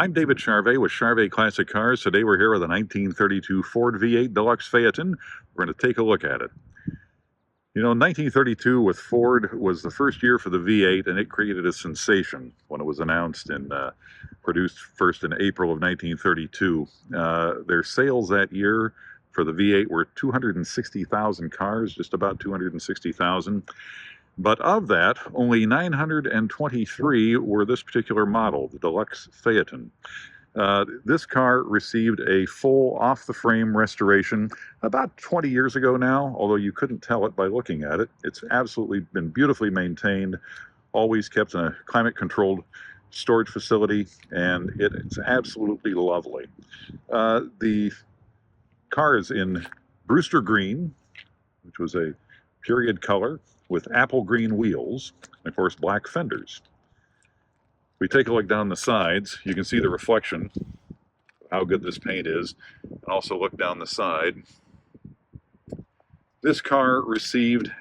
I'm David Charvet with Charvet Classic Cars. Today we're here with a 1932 Ford V8 Deluxe Phaeton. We're going to take a look at it. You know, 1932 with Ford was the first year for the V8, and it created a sensation when it was announced and produced first in April of 1932. Their sales that year for the V8 were 260,000 cars, just about 260,000. But of that, only 923 were this particular model, the Deluxe Phaeton. This car received a full off-the-frame restoration about 20 years ago now, although you couldn't tell it by looking at it. It's absolutely been beautifully maintained, always kept in a climate-controlled storage facility, and it's absolutely lovely. The car is in Brewster Green, which was a period color, with apple green wheels, and of course black fenders. If we take a look down the sides, you can see the reflection of how good this paint is, and also look down the side. This car received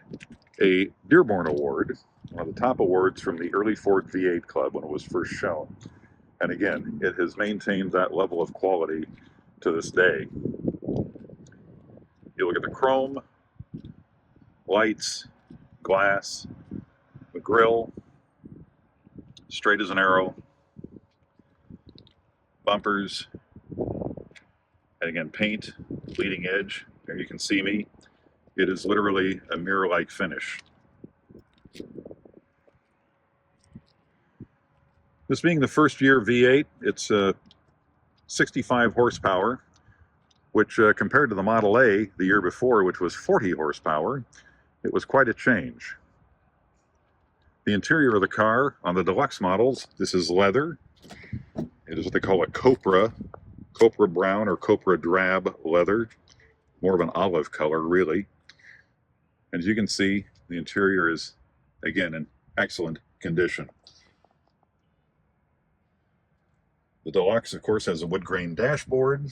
a Dearborn Award, one of the top awards from the early Ford V8 Club when it was first shown. And again, it has maintained that level of quality to this day. You look at the chrome, lights, glass, the grille, straight as an arrow, bumpers, and again, paint, leading edge. There you can see me. It is literally a mirror-like finish. This being the first year V8, it's 65 horsepower, which compared to the Model A the year before, which was 40 horsepower, it was quite a change. The interior of the car on the Deluxe models, this is leather. It is what they call a copra brown or copra drab leather, more of an olive color really. And as you can see, the interior is again in excellent condition. The Deluxe, of course, has a wood grain dashboard,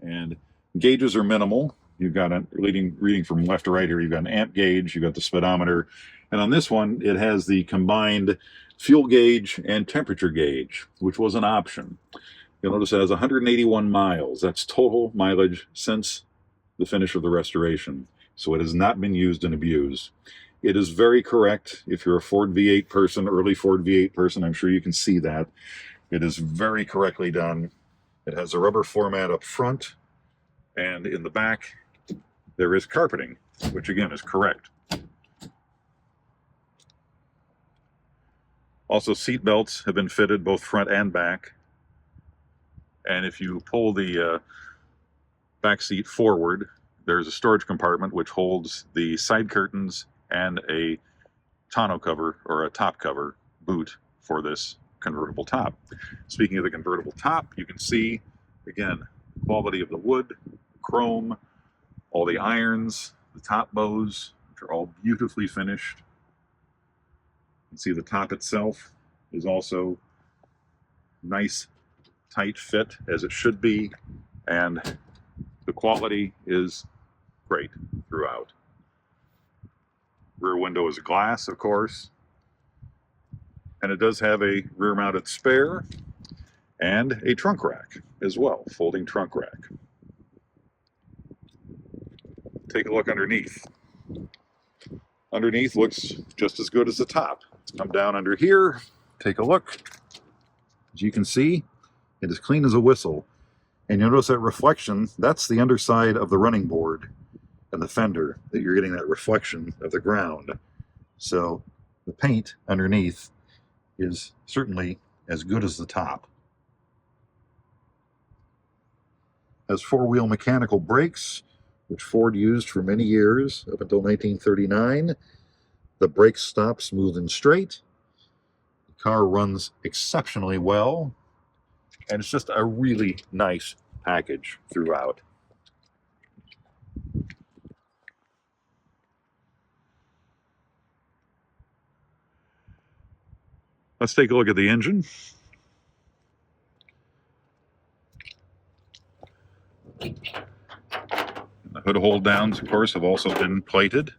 and gauges are minimal. You've got a reading from left to right here. You've got an amp gauge, you've got the speedometer, and on this one, it has the combined fuel gauge and temperature gauge, which was an option. You'll notice it has 181 miles. That's total mileage since the finish of the restoration. So it has not been used and abused. It is very correct. If you're a Ford V8 person, early Ford V8 person, I'm sure you can see that. It is very correctly done. It has a rubber floor mat up front, and in the back, there is carpeting, which again is correct. Also, seat belts have been fitted both front and back. And if you pull the back seat forward, there's a storage compartment which holds the side curtains and a tonneau cover or a top cover boot for this convertible top. Speaking of the convertible top, you can see, again, quality of the wood, chrome, all the irons, the top bows, which are all beautifully finished. You can see the top itself is also nice, tight fit, as it should be, and the quality is great throughout. Rear window is glass, of course, and it does have a rear-mounted spare and a trunk rack as well, folding trunk rack. Take a look underneath. Underneath looks just as good as the top. Let's come down under here, take a look. As you can see, it is clean as a whistle. And you'll notice that reflection, that's the underside of the running board and the fender, that you're getting that reflection of the ground. So the paint underneath is certainly as good as the top. Has four-wheel mechanical brakes, which Ford used for many years, up until 1939. The brakes stop smooth and straight. The car runs exceptionally well, and it's just a really nice package throughout. Let's take a look at the engine. The hood hold downs, of course, have also been plated.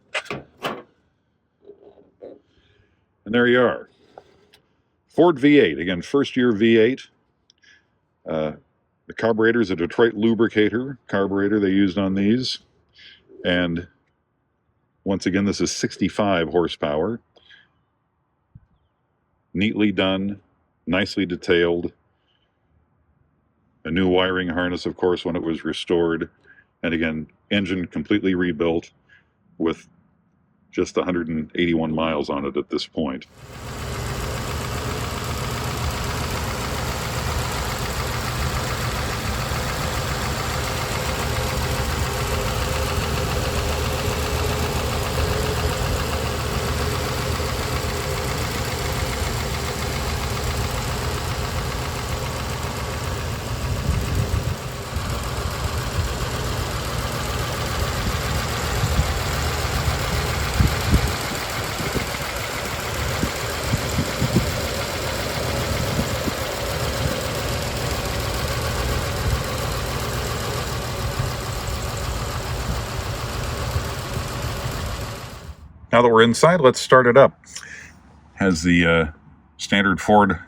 And there you are. Ford V8, again, first year V8. The carburetor is a Detroit lubricator carburetor they used on these. And once again, this is 65 horsepower. Neatly done, nicely detailed. A new wiring harness, of course, when it was restored. And again, engine completely rebuilt with just 181 miles on it at this point. Now that we're inside, let's start it up. Has the standard Ford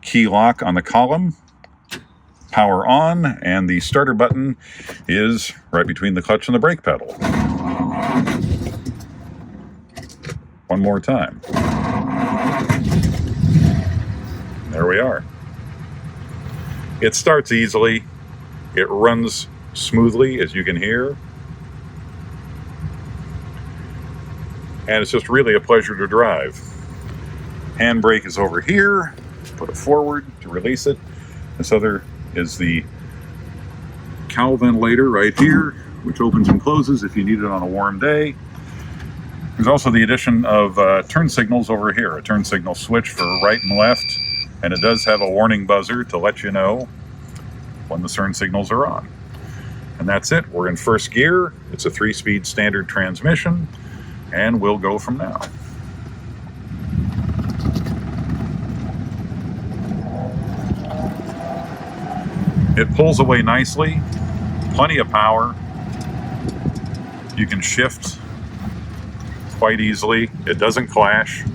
key lock on the column, power on, and the starter button is right between the clutch and the brake pedal. One more time. There we are. It starts easily. It runs smoothly, as you can hear. And it's just really a pleasure to drive. Handbrake is over here. Put it forward to release it. And so there is the cowl ventilator right here, which opens and closes if you need it on a warm day. There's also the addition of turn signals over here, a turn signal switch for right and left, and it does have a warning buzzer to let you know when the turn signals are on. And that's it. We're in first gear. It's a 3-speed standard transmission. And we'll go from now. It pulls away nicely, plenty of power. You can shift quite easily. It doesn't clash.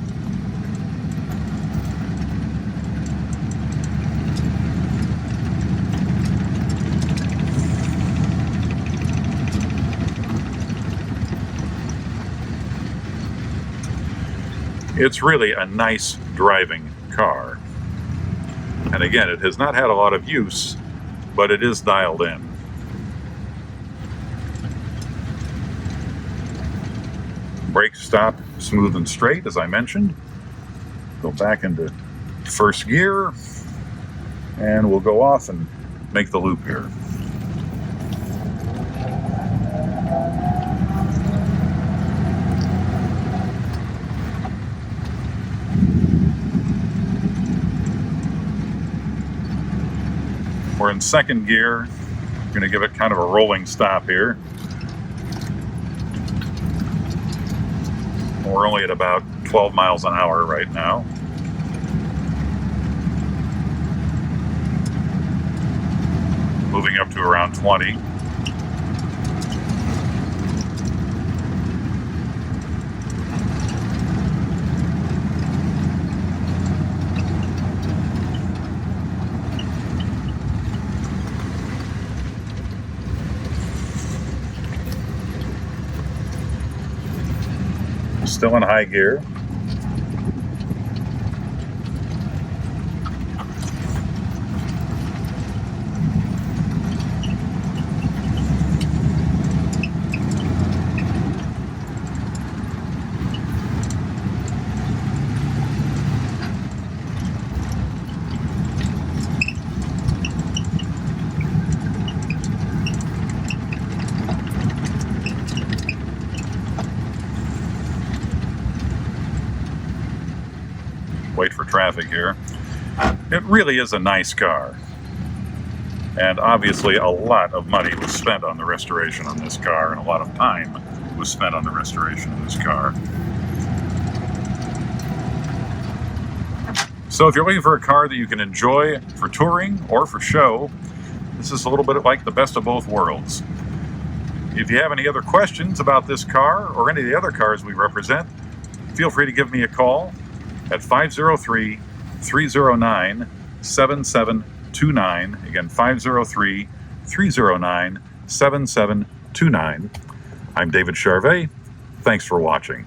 It's really a nice driving car. And again, it has not had a lot of use, but it is dialed in. Brake stop smooth and straight, as I mentioned. Go back into first gear, and we'll go off and make the loop here. We're in second gear. I'm going to give it kind of a rolling stop here. We're only at about 12 miles an hour right now. Moving up to around 20. Still in high gear. Wait for traffic here. It really is a nice car. And obviously a lot of money was spent on the restoration on this car, and a lot of time was spent on the restoration of this car. So if you're looking for a car that you can enjoy for touring or for show, this is a little bit like the best of both worlds. If you have any other questions about this car or any of the other cars we represent, feel free to give me a call at 503 503-309-7729. Again, 503-309-7729. I'm David Charvet. Thanks for watching.